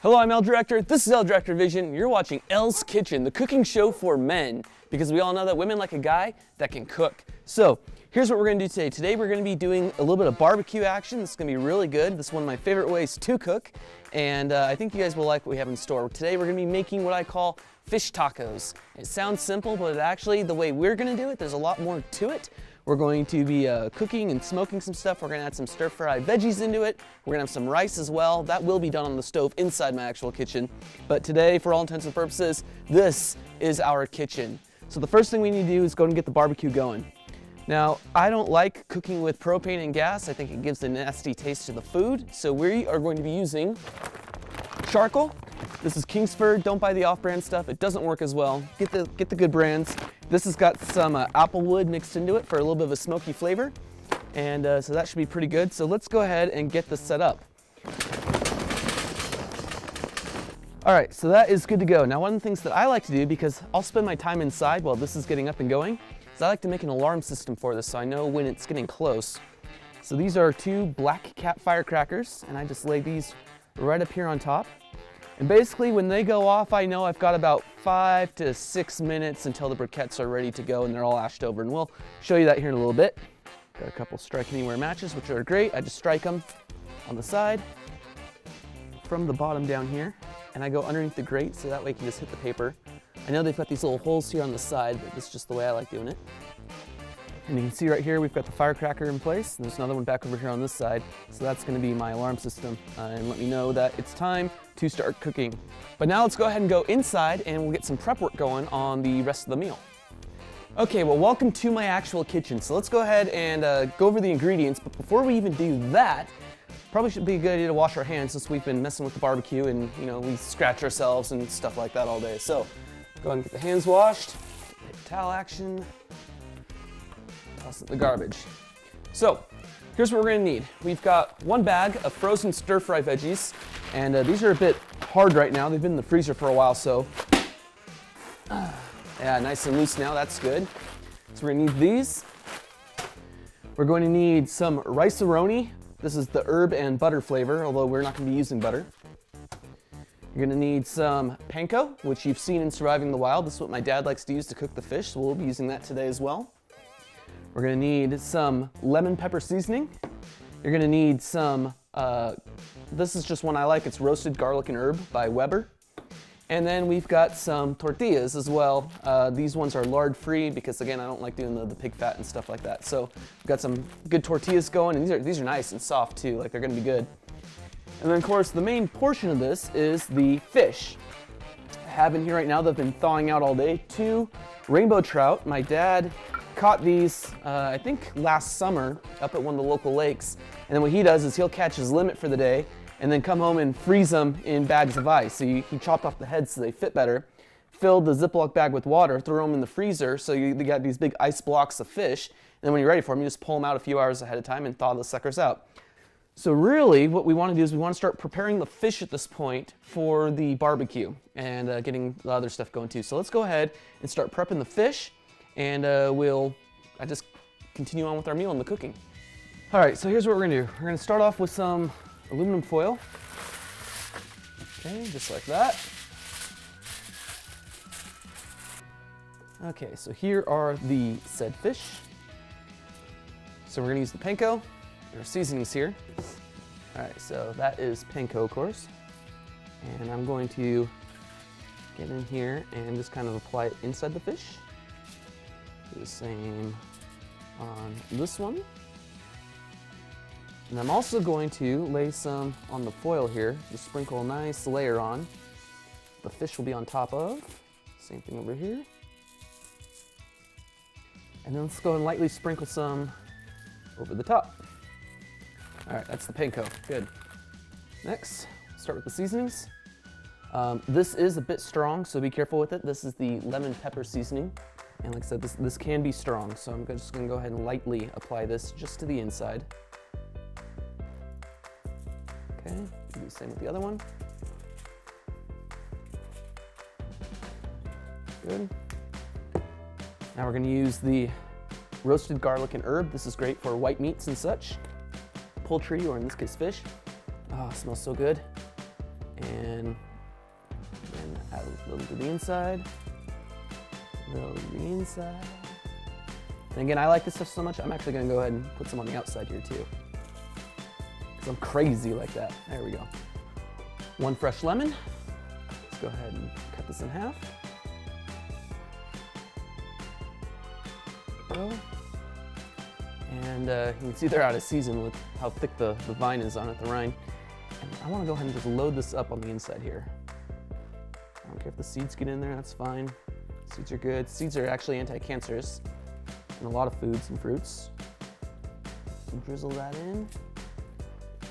Hello, I'm El Director. This is El Director Vision. You're watching El's Kitchen, the cooking show for men, because we all know that women like a guy that can cook. So here's what we're going to do today. Today we're going to be doing a little bit of barbecue action. This is going to be really good. This is one of my favorite ways to cook, and I think you guys will like what we have in store. Today we're going to be making what I call fish tacos. It sounds simple, but actually the way we're going to do it, there's a lot more to it. We're going to be cooking and smoking some stuff. We're going to add some stir-fried veggies into it. We're going to have some rice as well. That will be done on the stove inside my actual kitchen. But today, for all intents and purposes, this is our kitchen. So the first thing we need to do is go and get the barbecue going. Now, I don't like cooking with propane and gas. I think it gives a nasty taste to the food. So we are going to be using charcoal. This is Kingsford. Don't buy the off-brand stuff. It doesn't work as well. Get the good brands. This has got some apple wood mixed into it for a little bit of a smoky flavor. And so that should be pretty good. So let's go ahead and get this set up. All right, so that is good to go. Now, one of the things that I like to do, because I'll spend my time inside while this is getting up and going, is I like to make an alarm system for this so I know when it's getting close. So these are 2 Black Cat firecrackers, and I just lay these right up here on top. And basically, when they go off, I know I've got about 5 to 6 minutes until the briquettes are ready to go and they're all ashed over. And we'll show you that here in a little bit. Got a couple strike anywhere matches, which are great. I just strike them on the side from the bottom down here. And I go underneath the grate so that way you can just hit the paper. I know they've got these little holes here on the side, but this is just the way I like doing it. And you can see right here, we've got the firecracker in place. And there's another one back over here on this side. So that's gonna be my alarm system and let me know that it's time to start cooking. But now let's go ahead and go inside and we'll get some prep work going on the rest of the meal. Okay, well, welcome to my actual kitchen. So let's go ahead and go over the ingredients. But before we even do that, probably should be a good idea to wash our hands since we've been messing with the barbecue and we scratch ourselves and stuff like that all day. So go ahead and get the hands washed, towel action, toss it in the garbage. So here's what we're gonna need. We've got 1 bag of frozen stir-fry veggies, and these are a bit hard right now. They've been in the freezer for a while, so yeah, nice and loose now, that's good. So we're gonna need these. We're going to need some rice-a-roni. This is the herb and butter flavor, although we're not gonna be using butter. You're gonna need some panko, which you've seen in Surviving the Wild. This is what my dad likes to use to cook the fish, so we'll be using that today as well. We're gonna need some lemon pepper seasoning. You're gonna need some, this is just one I like, it's roasted garlic and herb by Weber. And then we've got some tortillas as well. These ones are lard free because again, I don't like doing the pig fat and stuff like that. So we've got some good tortillas going, and these are nice and soft too, like they're gonna be good. And then of course, the main portion of this is the fish. I have in here right now, they've been thawing out all day, 2 rainbow trout. My dad caught these, I think last summer up at one of the local lakes. And then what he does is he'll catch his limit for the day and then come home and freeze them in bags of ice. So he chopped off the heads so they fit better, filled the Ziploc bag with water, threw them in the freezer. So you got these big ice blocks of fish. And then when you're ready for them, you just pull them out a few hours ahead of time and thaw the suckers out. So really what we want to do is we want to start preparing the fish at this point for the barbecue and getting the other stuff going too. So let's go ahead and start prepping the fish. And I just continue on with our meal and the cooking. All right, so here's what we're gonna do. We're gonna start off with some aluminum foil. Okay, just like that. Okay, so here are the said fish. So we're gonna use the panko. There are seasonings here. All right, so that is panko, of course. And I'm going to get in here and just kind of apply it inside the fish. Do the same on this one. And I'm also going to lay some on the foil here, just sprinkle a nice layer on. The fish will be on top of. Same thing over here. And then let's go and lightly sprinkle some over the top. All right, that's the panko, good. Next, start with the seasonings. This is a bit strong, so be careful with it. This is the lemon pepper seasoning. And like I said, this can be strong, so I'm just gonna go ahead and lightly apply this just to the inside. Okay, do the same with the other one. Good. Now we're gonna use the roasted garlic and herb. This is great for white meats and such. Poultry, or in this case fish. Oh, it smells so good. And then add a little to the inside, a little to the inside. And again, I like this stuff so much, I'm actually gonna go ahead and put some on the outside here too. Because I'm crazy like that. There we go. 1 fresh lemon. Let's go ahead and cut this in half. There we go. And you can see they're out of season with how thick the vine is on it, the rind. And I wanna go ahead and just load this up on the inside here. I don't care if the seeds get in there, that's fine. Seeds are good. Seeds are actually anti-cancerous in a lot of foods and fruits. So drizzle that in.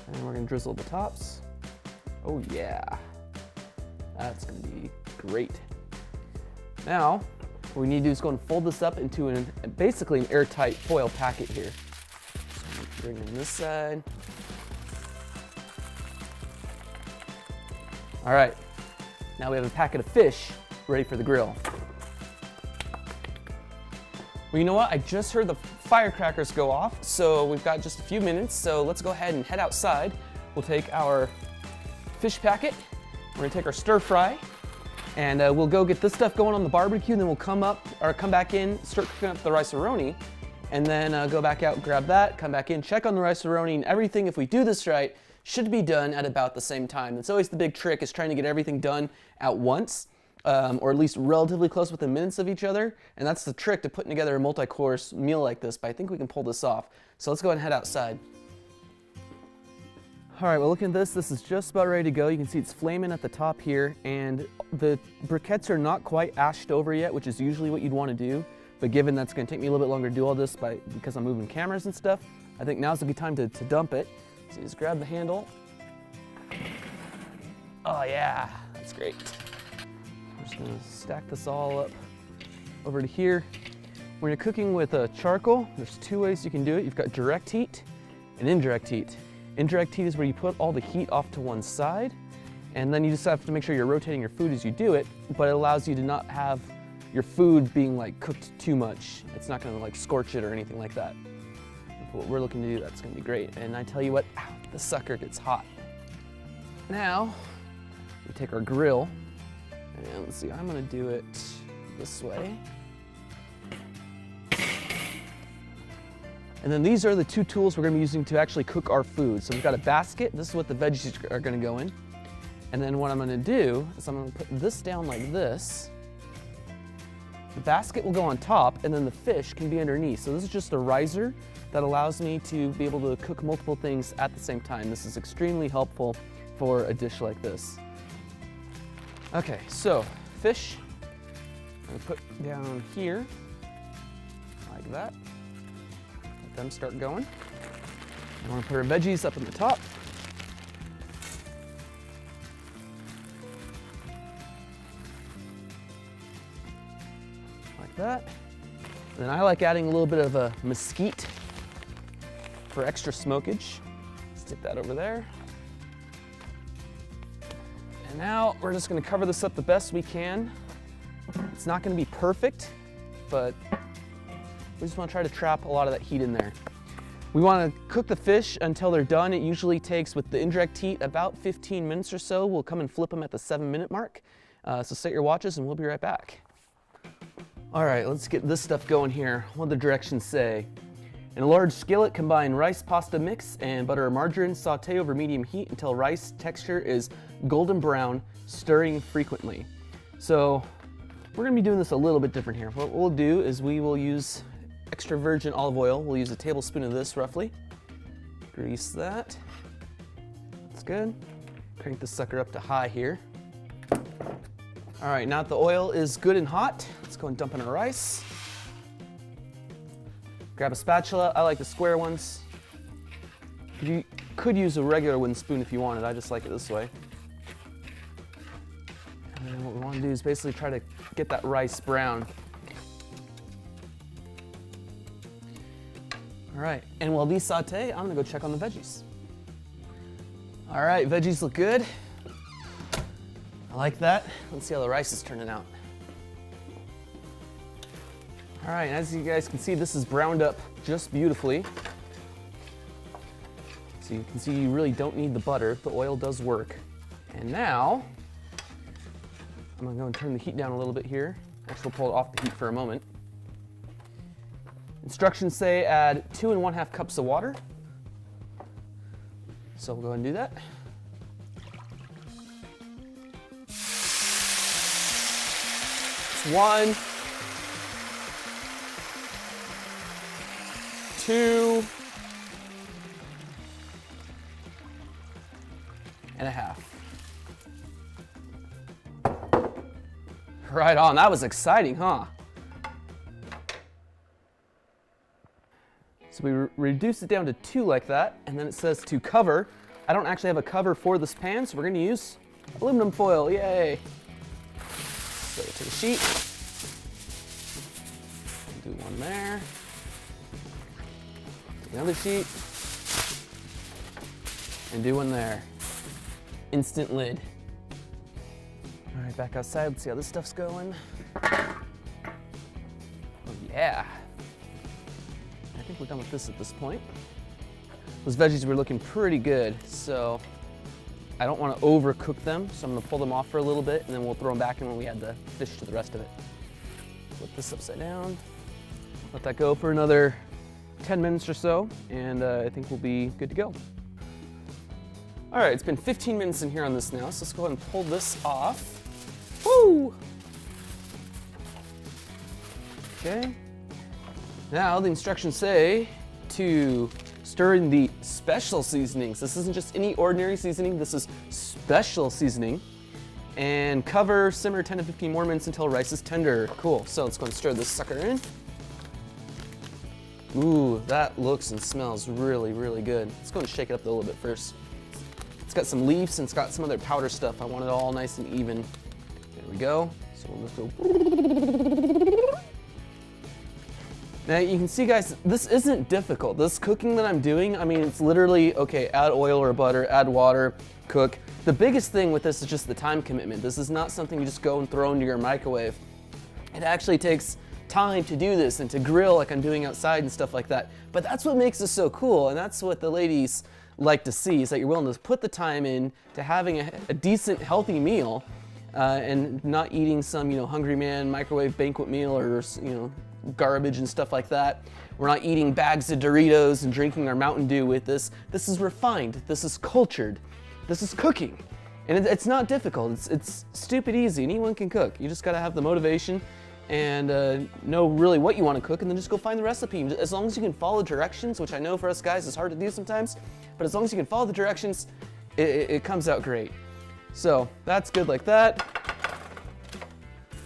And we're gonna drizzle the tops. Oh yeah, that's gonna be great. Now, what we need to do is go and fold this up into basically an airtight foil packet here. So bring in this side. All right, now we have a packet of fish ready for the grill. Well, you know what? I just heard the firecrackers go off, so we've got just a few minutes, so let's go ahead and head outside. We'll take our fish packet, we're gonna take our stir fry, and we'll go get this stuff going on the barbecue, and then we'll come back in, start cooking up the rice-a-roni, and then go back out, grab that, come back in, check on the rice-a-roni, and everything, if we do this right, should be done at about the same time. It's always the big trick, is trying to get everything done at once, or at least relatively close within minutes of each other, and that's the trick to putting together a multi-course meal like this, but I think we can pull this off. So let's go ahead and head outside. All right, well, looking at this is just about ready to go. You can see it's flaming at the top here, and the briquettes are not quite ashed over yet, which is usually what you'd want to do. But given that's going to take me a little bit longer to do all this because I'm moving cameras and stuff, I think now's a good time to dump it. So you just grab the handle. Oh yeah, that's great. I'm just going to stack this all up over to here. When you're cooking with charcoal, there's 2 ways you can do it. You've got direct heat and indirect heat. Indirect heat is where you put all the heat off to one side, and then you just have to make sure you're rotating your food as you do it, but it allows you to not have your food being like cooked too much. It's not gonna like scorch it or anything like that. For what we're looking to do, that's gonna be great. And I tell you what, the sucker gets hot. Now, we take our grill, and let's see, I'm gonna do it this way. And then these are the 2 tools we're gonna be using to actually cook our food. So we've got a basket, this is what the veggies are gonna go in. And then what I'm gonna do is I'm gonna put this down like this. The basket will go on top, and then the fish can be underneath. So this is just a riser that allows me to be able to cook multiple things at the same time. This is extremely helpful for a dish like this. Okay, so fish, I'm gonna put down here, like that. Them start going. I want to put our veggies up in the top. Like that. And then I like adding a little bit of a mesquite for extra smokage. Stick that over there. And now we're just going to cover this up the best we can. It's not going to be perfect, but we just want to try to trap a lot of that heat in there. We want to cook the fish until they're done. It usually takes, with the indirect heat, about 15 minutes or so. We'll come and flip them at the 7-minute mark. So set your watches and we'll be right back. All right, let's get this stuff going here. What do the directions say? In a large skillet, combine rice pasta mix and butter or margarine. Saute over medium heat until rice texture is golden brown, stirring frequently. So we're gonna be doing this a little bit different here. What we'll do is we will use extra virgin olive oil. We'll use a tablespoon of this roughly. Grease that. That's good. Crank this sucker up to high here. All right, now that the oil is good and hot, let's go and dump in our rice. Grab a spatula. I like the square ones. You could use a regular wooden spoon if you wanted. I just like it this way. And then what we want to do is basically try to get that rice brown. All right, and while these saute, I'm gonna go check on the veggies. All right, veggies look good. I like that. Let's see how the rice is turning out. All right, as you guys can see, this is browned up just beautifully. So you can see you really don't need the butter. The oil does work. And now, I'm gonna go and turn the heat down a little bit here. Actually, we'll pull it off the heat for a moment. Instructions say add 2 1/2 cups of water. So we'll go ahead and do that. It's 1, 2 1/2. Right on, that was exciting, huh? So we reduce it down to 2 like that, and then it says to cover. I don't actually have a cover for this pan, so we're gonna use aluminum foil, yay. So take a sheet, do one there, take another sheet, and do one there. Instant lid. All right, back outside, let's see how this stuff's going. Oh yeah. I think we're done with this at this point. Those veggies were looking pretty good, so I don't want to overcook them, so I'm gonna pull them off for a little bit, and then we'll throw them back in when we add the fish to the rest of it. Flip this upside down, let that go for another 10 minutes or so, and I think we'll be good to go. All right, it's been 15 minutes in here on this now, so let's go ahead and pull this off. Woo! Okay. Now the instructions say to stir in the special seasonings. This isn't just any ordinary seasoning, this is special seasoning. And cover, simmer 10 to 15 more minutes until rice is tender. Cool, so let's go and stir this sucker in. Ooh, that looks and smells really, really good. Let's go and shake it up a little bit first. It's got some leaves and it's got some other powder stuff. I want it all nice and even. There we go. So we'll just go. Now you can see, guys, this isn't difficult. This cooking that I'm doing, I mean, it's literally, okay, add oil or butter, add water, cook. The biggest thing with this is just the time commitment. This is not something you just go and throw into your microwave. It actually takes time to do this and to grill like I'm doing outside and stuff like that. But that's what makes this so cool, and that's what the ladies like to see, is that you're willing to put the time in to having a decent, healthy meal and not eating some, Hungry Man microwave banquet meal or, garbage and stuff like that. We're not eating bags of Doritos and drinking our Mountain Dew with this. This is refined, this is cultured, this is cooking. And it's not difficult, it's stupid easy. Anyone can cook. You just gotta have the motivation and know really what you wanna cook, and then just go find the recipe. As long as you can follow directions, which I know for us guys is hard to do sometimes, but as long as you can follow the directions, it comes out great. So that's good like that.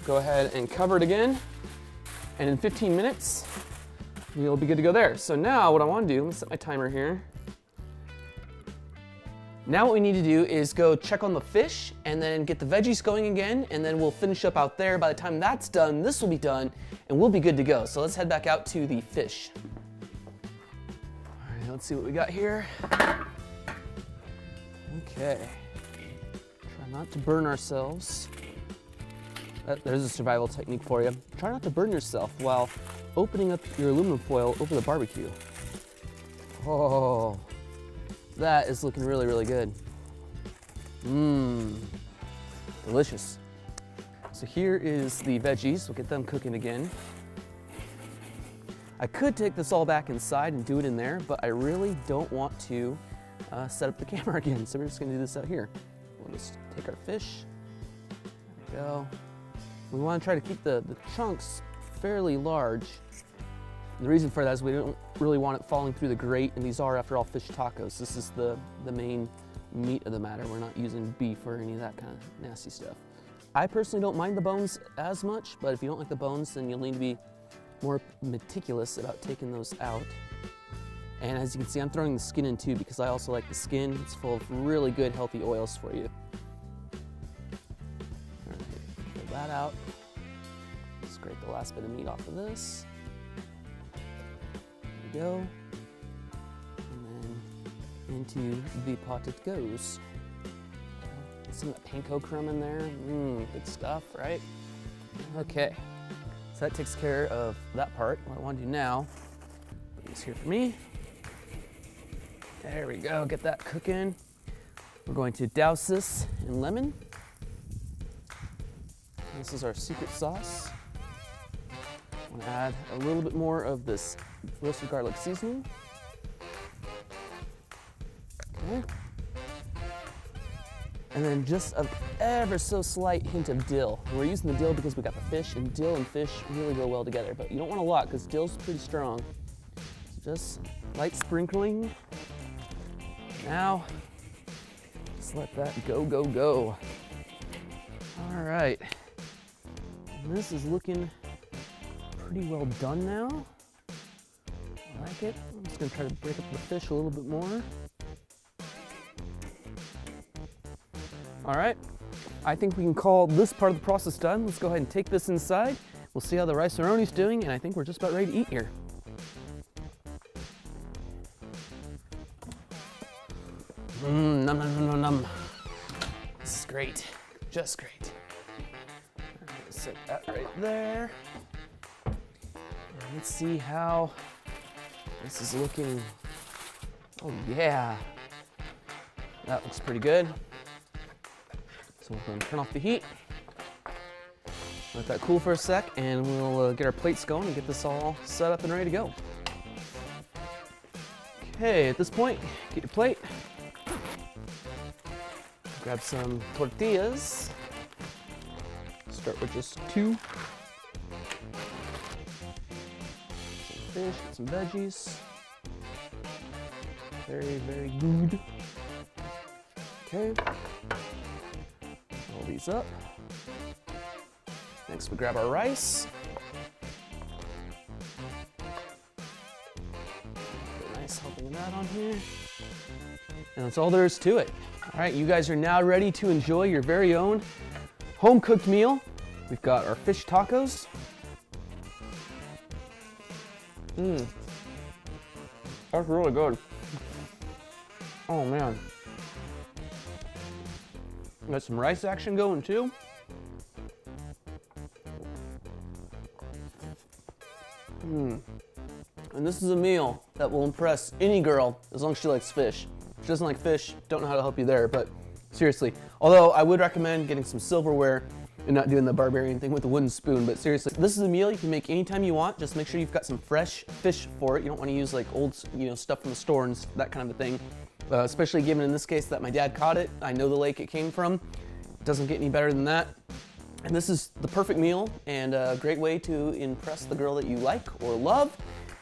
Go ahead and cover it again. And in 15 minutes, you'll be good to go there. So now what I want to do, let me set my timer here. Now what we need to do is go check on the fish and then get the veggies going again, and then we'll finish up out there. By the time that's done, this will be done and we'll be good to go. So let's head back out to the fish. All right, let's see what we got here. Okay, try not to burn ourselves. There's a survival technique for you. Try not to burn yourself while opening up your aluminum foil over the barbecue. Oh, that is looking really, really good. Mmm, delicious. So here is the veggies. We'll get them cooking again. I could take this all back inside and do it in there, but I really don't want to set up the camera again. So we're just gonna do this out here. We'll just take our fish. There we go. We want to try to keep the chunks fairly large. And the reason for that is we don't really want it falling through the grate, and these are, after all, fish tacos. This is the main meat of the matter. We're not using beef or any of that kind of nasty stuff. I personally don't mind the bones as much, but if you don't like the bones, then you'll need to be more meticulous about taking those out. And as you can see, I'm throwing the skin in too, because I also like the skin. It's full of really good, healthy oils for you. That out. Scrape the last bit of meat off of this. There we go. And then into the pot it goes. Some of that panko crumb in there. Good stuff, right? Okay, so that takes care of that part. What I want to do now, put this here for me. There we go, get that cooking. We're going to douse this in lemon. This is our secret sauce. I'm going to add a little bit more of this roasted garlic seasoning. Okay. And then just an ever so slight hint of dill. We're using the dill because we got the fish, and dill and fish really go well together, but you don't want a lot because dill's pretty strong. So just light sprinkling. Now, just let that go, go, go. All right. And this is looking pretty well done now. I like it. I'm just gonna try to break up the fish a little bit more. All right, I think we can call this part of the process done. Let's go ahead and take this inside. We'll see how the rice-a-roni's doing, and I think we're just about ready to eat here. Num, num, num, num, num. This is great, just great. All right, set that right there. And let's see how this is looking. Oh yeah, that looks pretty good. So we're going to turn off the heat, let that cool for a sec, and we'll get our plates going and get this all set up and ready to go. Okay, at this point, get your plate. Grab some tortillas. Start with just 2. Some fish, get some veggies. Very, very good. Okay. Roll these up. Next, we grab our rice. Put a nice helping of that on here. And that's all there is to it. All right, you guys are now ready to enjoy your very own home-cooked meal. We've got our fish tacos. That's really good. Oh man. Got some rice action going too. And this is a meal that will impress any girl as long as she likes fish. If she doesn't like fish, don't know how to help you there, but seriously. Although I would recommend getting some silverware and not doing the barbarian thing with the wooden spoon, but seriously, this is a meal you can make anytime you want. Just make sure you've got some fresh fish for it. You don't want to use like old, stuff from the store and that kind of a thing. Especially given in this case that my dad caught it. I know the lake it came from. It doesn't get any better than that. And this is the perfect meal and a great way to impress the girl that you like or love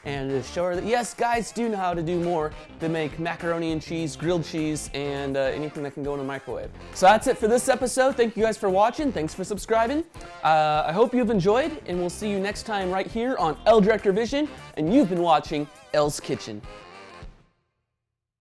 and to show her that yes, guys do know how to do more than make macaroni and cheese, grilled cheese, and anything that can go in a microwave. So that's it for this episode. Thank you guys for watching. Thanks for subscribing. I hope you've enjoyed, and we'll see you next time right here on Elle Director Vision, and you've been watching Elle's Kitchen.